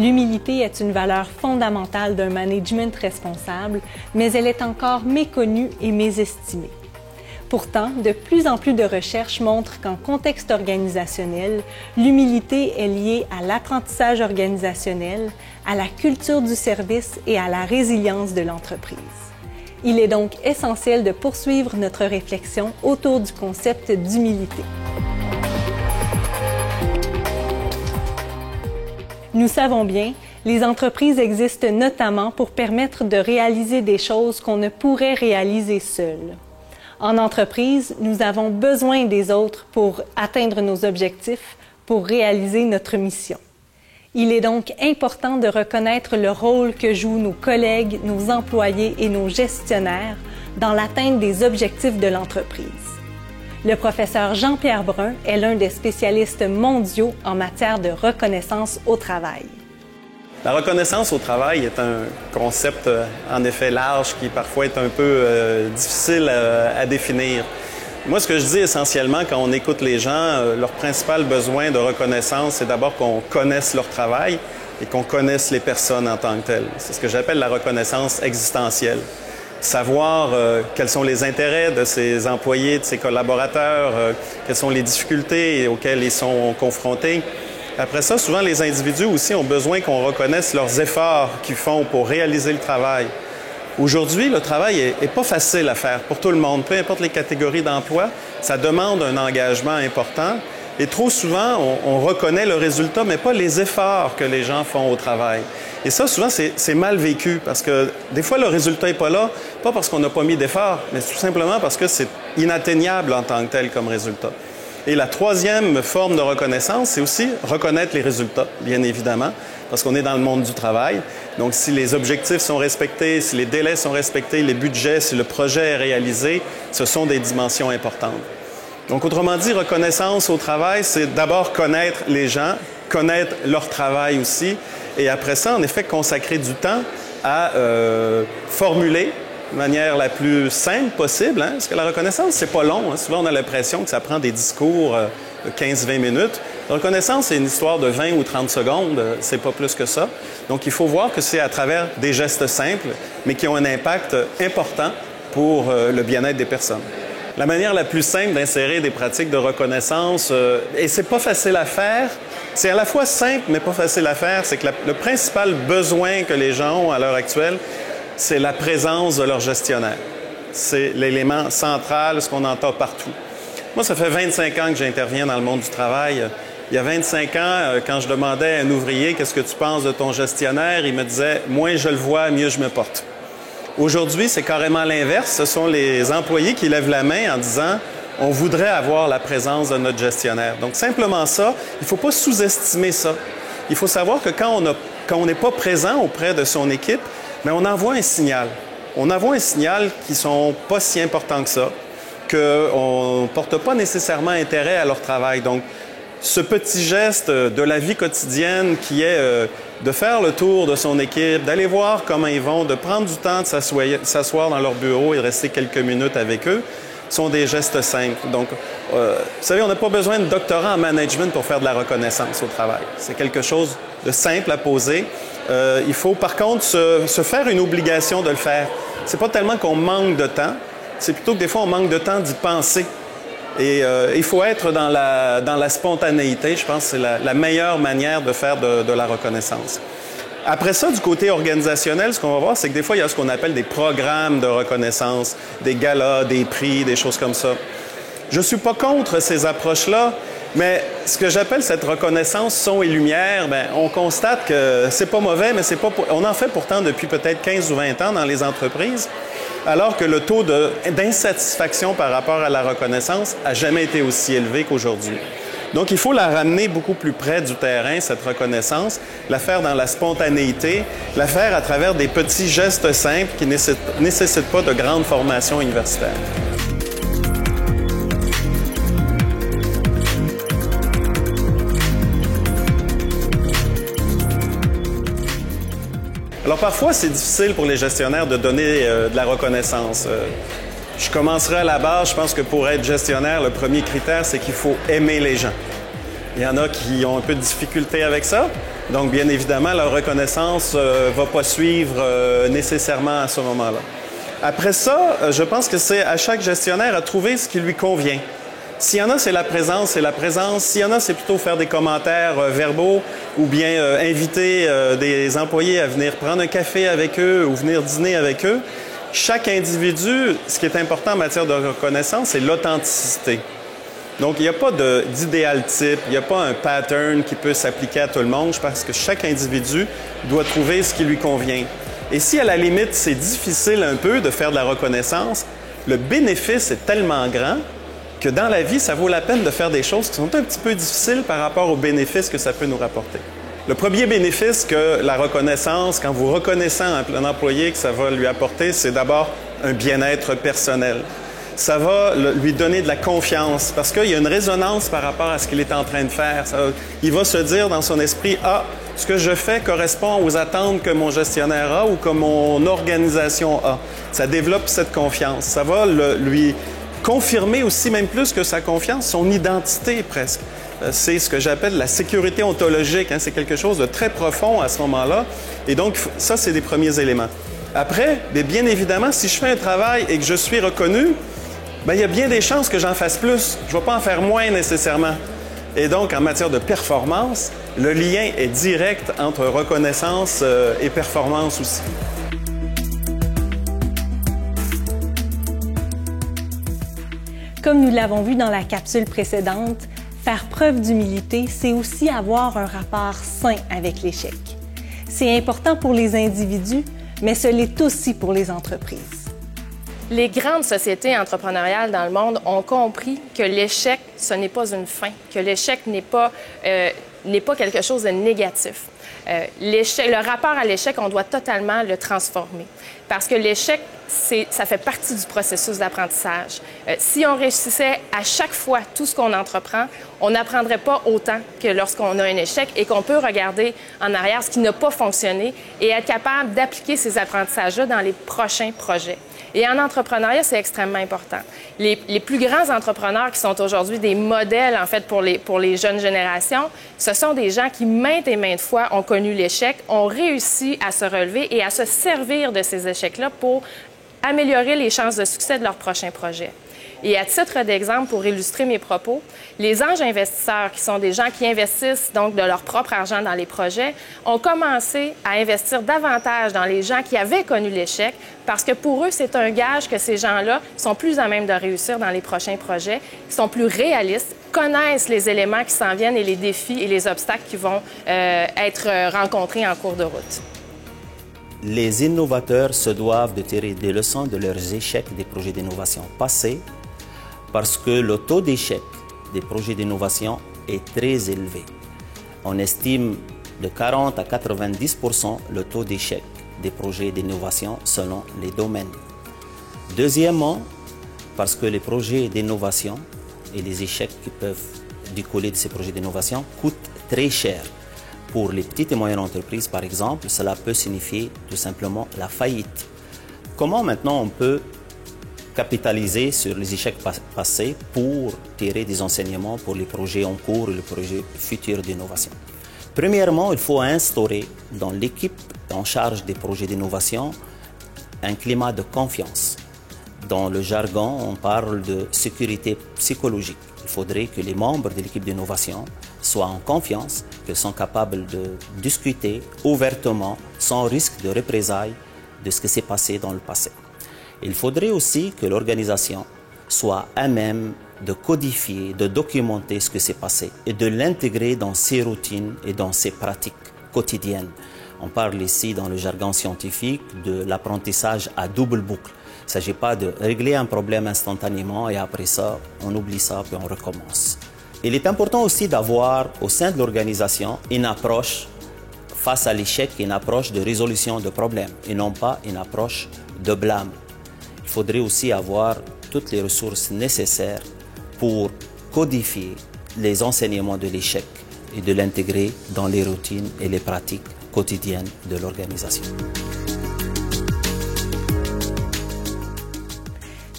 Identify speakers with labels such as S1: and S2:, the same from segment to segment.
S1: L'humilité est une valeur fondamentale d'un management responsable, mais elle est encore méconnue et mésestimée. Pourtant, de plus en plus de recherches montrent qu'en contexte organisationnel, l'humilité est liée à l'apprentissage organisationnel, à la culture du service et à la résilience de l'entreprise. Il est donc essentiel de poursuivre notre réflexion autour du concept d'humilité. Nous savons bien, les entreprises existent notamment pour permettre de réaliser des choses qu'on ne pourrait réaliser seules. En entreprise, nous avons besoin des autres pour atteindre nos objectifs, pour réaliser notre mission. Il est donc important de reconnaître le rôle que jouent nos collègues, nos employés et nos gestionnaires dans l'atteinte des objectifs de l'entreprise. Le professeur Jean-Pierre Brun est l'un des spécialistes mondiaux en matière de reconnaissance au travail.
S2: La reconnaissance au travail est un concept en effet large qui parfois est un peu difficile à définir. Moi, ce que je dis essentiellement quand on écoute les gens, leur principal besoin de reconnaissance, c'est d'abord qu'on connaisse leur travail et qu'on connaisse les personnes en tant que telles. C'est ce que j'appelle la reconnaissance existentielle. Savoir quels sont les intérêts de ses employés, de ses collaborateurs, quelles sont les difficultés auxquelles ils sont confrontés. Après ça, souvent, les individus aussi ont besoin qu'on reconnaisse leurs efforts qu'ils font pour réaliser le travail. Aujourd'hui, le travail n'est pas facile à faire pour tout le monde, peu importe les catégories d'emploi. Ça demande un engagement important. Et trop souvent, on reconnaît le résultat, mais pas les efforts que les gens font au travail. Et ça, souvent, c'est mal vécu parce que des fois, le résultat n'est pas là, pas parce qu'on n'a pas mis d'efforts, mais tout simplement parce que c'est inatteignable en tant que tel comme résultat. Et la troisième forme de reconnaissance, c'est aussi reconnaître les résultats, bien évidemment, parce qu'on est dans le monde du travail. Donc, si les objectifs sont respectés, si les délais sont respectés, les budgets, si le projet est réalisé, ce sont des dimensions importantes. Donc, autrement dit, reconnaissance au travail, c'est d'abord connaître les gens, connaître leur travail aussi, et après ça, en effet, consacrer du temps à formuler de manière la plus simple possible, parce que la reconnaissance, c'est pas long. Souvent, on a l'impression que ça prend des discours de 15-20 minutes. La reconnaissance, c'est une histoire de 20 ou 30 secondes, c'est pas plus que ça. Donc, il faut voir que c'est à travers des gestes simples, mais qui ont un impact important pour le bien-être des personnes. La manière la plus simple d'insérer des pratiques de reconnaissance, et c'est pas facile à faire, c'est à la fois simple mais pas facile à faire, c'est que le principal besoin que les gens ont à l'heure actuelle, c'est la présence de leur gestionnaire. C'est l'élément central, ce qu'on entend partout. Moi, ça fait 25 ans que j'interviens dans le monde du travail. Il y a 25 ans, quand je demandais à un ouvrier « Qu'est-ce que tu penses de ton gestionnaire? » il me disait « Moins je le vois, mieux je me porte. » Aujourd'hui, c'est carrément l'inverse. Ce sont les employés qui lèvent la main en disant « On voudrait avoir la présence de notre gestionnaire. » Donc, simplement ça, il ne faut pas sous-estimer ça. Il faut savoir que quand on n'est pas présent auprès de son équipe, mais on envoie un signal. On envoie un signal qui ne sont pas si importants que ça, qu'on ne porte pas nécessairement intérêt à leur travail. Donc, ce petit geste de la vie quotidienne qui est de faire le tour de son équipe, d'aller voir comment ils vont, de prendre du temps de s'asseoir dans leur bureau et de rester quelques minutes avec eux, sont des gestes simples. Donc, vous savez, on n'a pas besoin de doctorat en management pour faire de la reconnaissance au travail. C'est quelque chose de simple à poser. Il faut par contre se faire une obligation de le faire. C'est pas tellement qu'on manque de temps, c'est plutôt que des fois on manque de temps d'y penser. Et il faut être dans la spontanéité, je pense que c'est la meilleure manière de faire de la reconnaissance. Après ça, du côté organisationnel, ce qu'on va voir, c'est que des fois, il y a ce qu'on appelle des programmes de reconnaissance, des galas, des prix, des choses comme ça. Je ne suis pas contre ces approches-là, mais ce que j'appelle cette reconnaissance son et lumière, bien, on constate que c'est pas mauvais, mais on en fait pourtant depuis peut-être 15 ou 20 ans dans les entreprises, alors que le taux d'insatisfaction par rapport à la reconnaissance n'a jamais été aussi élevé qu'aujourd'hui. Donc, il faut la ramener beaucoup plus près du terrain, cette reconnaissance, la faire dans la spontanéité, la faire à travers des petits gestes simples qui ne nécessitent pas de grandes formations universitaires. Alors, parfois, c'est difficile pour les gestionnaires de donner de la reconnaissance. Je commencerai à la base. Je pense que pour être gestionnaire, le premier critère, c'est qu'il faut aimer les gens. Il y en a qui ont un peu de difficulté avec ça. Donc, bien évidemment, la reconnaissance ne va pas suivre nécessairement à ce moment-là. Après ça, je pense que c'est à chaque gestionnaire à trouver ce qui lui convient. S'il y en a, c'est la présence, c'est la présence. S'il y en a, c'est plutôt faire des commentaires verbaux ou bien inviter des employés à venir prendre un café avec eux ou venir dîner avec eux. Chaque individu, ce qui est important en matière de reconnaissance, c'est l'authenticité. Donc, il n'y a pas d'idéal type, il n'y a pas un pattern qui peut s'appliquer à tout le monde parce que chaque individu doit trouver ce qui lui convient. Et si, à la limite, c'est difficile un peu de faire de la reconnaissance, le bénéfice est tellement grand que dans la vie, ça vaut la peine de faire des choses qui sont un petit peu difficiles par rapport aux bénéfices que ça peut nous rapporter. Le premier bénéfice que la reconnaissance, quand vous reconnaissez un employé que ça va lui apporter, c'est d'abord un bien-être personnel. Ça va lui donner de la confiance parce qu'il y a une résonance par rapport à ce qu'il est en train de faire. Il va se dire dans son esprit, « Ah, ce que je fais correspond aux attentes que mon gestionnaire a ou que mon organisation a. » Ça développe cette confiance. Ça va lui confirmer aussi, même plus que sa confiance, son identité presque. C'est ce que j'appelle la sécurité ontologique. C'est quelque chose de très profond à ce moment-là. Et donc, ça, c'est des premiers éléments. Après, bien évidemment, si je fais un travail et que je suis reconnu, il y a bien des chances que j'en fasse plus. Je ne vais pas en faire moins nécessairement. Et donc, en matière de performance, le lien est direct entre reconnaissance et performance aussi.
S1: Comme nous l'avons vu dans la capsule précédente, faire preuve d'humilité, c'est aussi avoir un rapport sain avec l'échec. C'est important pour les individus, mais ce l'est aussi pour les entreprises.
S3: Les grandes sociétés entrepreneuriales dans le monde ont compris que l'échec, ce n'est pas une fin, que l'échec n'est pas quelque chose de négatif. Le rapport à l'échec, on doit totalement le transformer. Parce que l'échec, ça fait partie du processus d'apprentissage. Si on réussissait à chaque fois tout ce qu'on entreprend, on n'apprendrait pas autant que lorsqu'on a un échec et qu'on peut regarder en arrière ce qui n'a pas fonctionné et être capable d'appliquer ces apprentissages-là dans les prochains projets. Et en entrepreneuriat, c'est extrêmement important. Les plus grands entrepreneurs qui sont aujourd'hui des modèles, en fait, pour les jeunes générations, ce sont des gens qui, maintes et maintes fois, ont connu l'échec, ont réussi à se relever et à se servir de ces échecs-là pour améliorer les chances de succès de leur prochain projet. Et à titre d'exemple, pour illustrer mes propos, les anges investisseurs, qui sont des gens qui investissent donc de leur propre argent dans les projets, ont commencé à investir davantage dans les gens qui avaient connu l'échec parce que pour eux, c'est un gage que ces gens-là sont plus à même de réussir dans les prochains projets, sont plus réalistes, connaissent les éléments qui s'en viennent et les défis et les obstacles qui vont être rencontrés en cours de route.
S4: Les innovateurs se doivent de tirer des leçons de leurs échecs des projets d'innovation passés parce que le taux d'échec des projets d'innovation est très élevé. On estime de 40 à 90% le taux d'échec des projets d'innovation selon les domaines. Deuxièmement, parce que les projets d'innovation et les échecs qui peuvent découler de ces projets d'innovation coûtent très cher. Pour les petites et moyennes entreprises, par exemple, cela peut signifier tout simplement la faillite. Comment maintenant on peut capitaliser sur les échecs passés pour tirer des enseignements pour les projets en cours et les projets futurs d'innovation? Premièrement, il faut instaurer dans l'équipe en charge des projets d'innovation un climat de confiance. Dans le jargon, on parle de sécurité psychologique. Il faudrait que les membres de l'équipe d'innovation soient en confiance, qu'ils sont capables de discuter ouvertement, sans risque de représailles, de ce qui s'est passé dans le passé. Il faudrait aussi que l'organisation soit à même de codifier, de documenter ce qui s'est passé et de l'intégrer dans ses routines et dans ses pratiques quotidiennes. On parle ici, dans le jargon scientifique, de l'apprentissage à double boucle. Il ne s'agit pas de régler un problème instantanément et après ça, on oublie ça puis on recommence. Il est important aussi d'avoir au sein de l'organisation une approche face à l'échec, une approche de résolution de problèmes et non pas une approche de blâme. Il faudrait aussi avoir toutes les ressources nécessaires pour codifier les enseignements de l'échec et de l'intégrer dans les routines et les pratiques quotidiennes de l'organisation.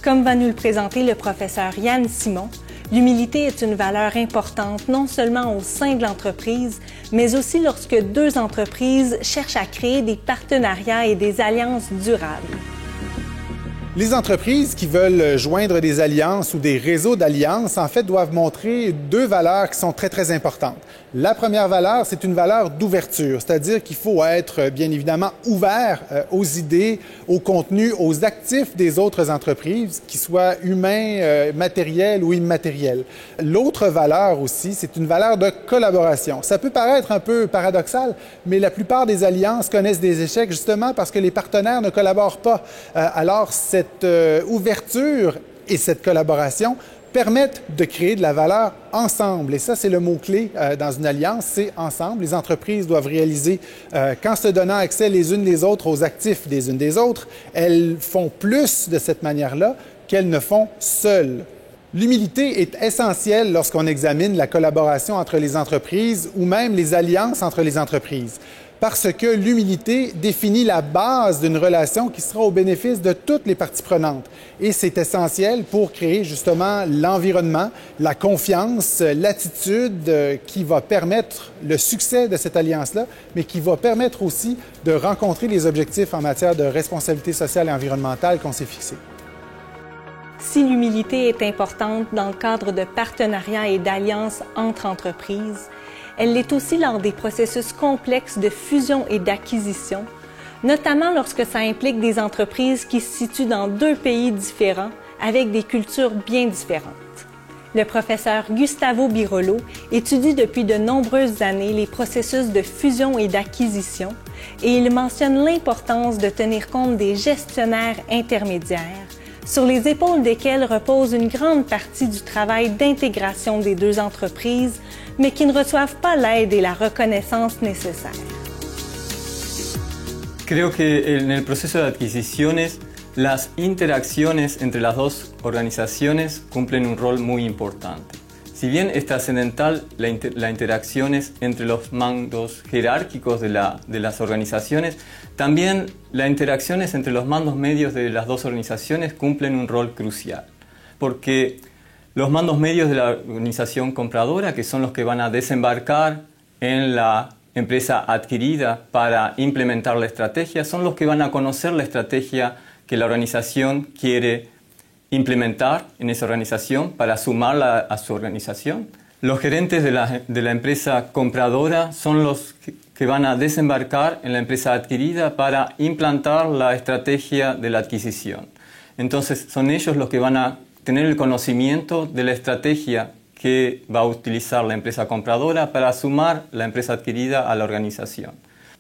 S1: Comme va nous le présenter le professeur Yann Simon, l'humilité est une valeur importante non seulement au sein de l'entreprise, mais aussi lorsque deux entreprises cherchent à créer des partenariats et des alliances durables.
S5: Les entreprises qui veulent joindre des alliances ou des réseaux d'alliances, en fait, doivent montrer deux valeurs qui sont très importantes. La première valeur, c'est une valeur d'ouverture, c'est-à-dire qu'il faut être, bien évidemment, ouvert aux idées, aux contenus, aux actifs des autres entreprises, qu'ils soient humains, matériels ou immatériels. L'autre valeur aussi, c'est une valeur de collaboration. Ça peut paraître un peu paradoxal, mais la plupart des alliances connaissent des échecs justement parce que les partenaires ne collaborent pas. Alors, cette ouverture et cette collaboration permettent de créer de la valeur ensemble. Et ça, c'est le mot-clé dans une alliance, c'est ensemble. Les entreprises doivent réaliser qu'en se donnant accès les unes les autres aux actifs des unes des autres, elles font plus de cette manière-là qu'elles ne font seules. L'humilité est essentielle lorsqu'on examine la collaboration entre les entreprises ou même les alliances entre les entreprises, parce que l'humilité définit la base d'une relation qui sera au bénéfice de toutes les parties prenantes. Et c'est essentiel pour créer justement l'environnement, la confiance, l'attitude qui va permettre le succès de cette alliance-là, mais qui va permettre aussi de rencontrer les objectifs en matière de responsabilité sociale et environnementale qu'on s'est fixés.
S1: Si l'humilité est importante dans le cadre de partenariats et d'alliances entre entreprises, elle l'est aussi lors des processus complexes de fusion et d'acquisition, notamment lorsque ça implique des entreprises qui se situent dans deux pays différents avec des cultures bien différentes. Le professeur Gustavo Birolo étudie depuis de nombreuses années les processus de fusion et d'acquisition et il mentionne l'importance de tenir compte des gestionnaires intermédiaires, sur les épaules desquels repose une grande partie du travail d'intégration des deux entreprises, mais qui ne reçoivent pas l'aide et la reconnaissance nécessaires.
S6: Creo que en el proceso de adquisiciones, las interacciones entre las dos organizaciones cumplen un rol muy importante. Si bien es trascendental la interacciones entre los mandos jerárquicos de las organizaciones, también las interacciones entre los mandos medios de las dos organizaciones cumplen un rol crucial. Porque los mandos medios de la organización compradora, que son los que van a desembarcar en la empresa adquirida para implementar la estrategia, son los que van a conocer la estrategia que la organización quiere implementar en esa organización para sumarla a su organización. Los gerentes de la empresa compradora son los que van a desembarcar en la empresa adquirida para implantar la estrategia de la adquisición. Entonces son ellos los que van a tener el conocimiento de la estrategia que va a utilizar la empresa compradora para sumar la empresa adquirida a la organización.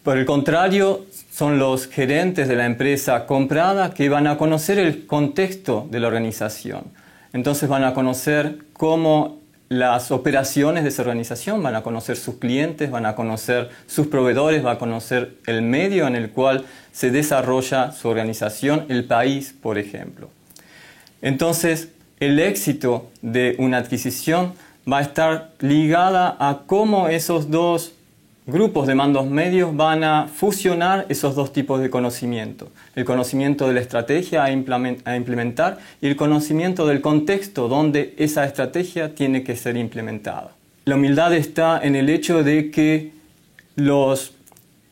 S6: Por el contrario, son los gerentes de la empresa comprada que van a conocer el contexto de la organización. Entonces van a conocer cómo las operaciones de esa organización, van a conocer sus clientes, van a conocer sus proveedores, van a conocer el medio en el cual se desarrolla su organización, el país, por ejemplo. Entonces, el éxito de una adquisición va a estar ligada a cómo esos dos grupos de mandos medios van a fusionar esos dos tipos de conocimiento. El conocimiento de la estrategia a implementar y el conocimiento del contexto donde esa estrategia tiene que ser implementada. La humildad está en el hecho de que los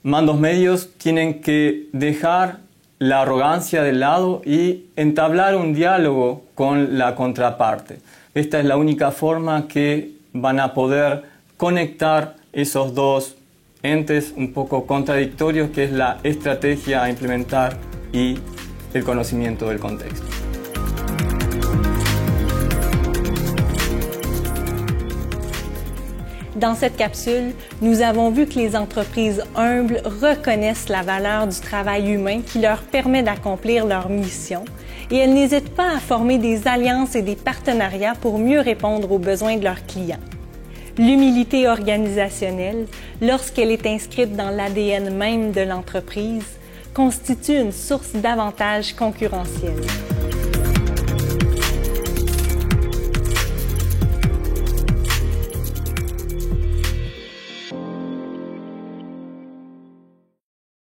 S6: mandos medios tienen que dejar la arrogancia de lado y entablar un diálogo con la contraparte. Esta es la única forma que van a poder conectar esos dos entes un poco contradictorios, que es la estrategia a implementar y el conocimiento del contexto.
S1: Dans cette capsule, nous avons vu que les entreprises humbles reconnaissent la valeur du travail humain qui leur permet d'accomplir leur mission et elles n'hésitent pas à former des alliances et des partenariats pour mieux répondre aux besoins de leurs clients. L'humilité organisationnelle, lorsqu'elle est inscrite dans l'ADN même de l'entreprise, constitue une source d'avantages concurrentiels.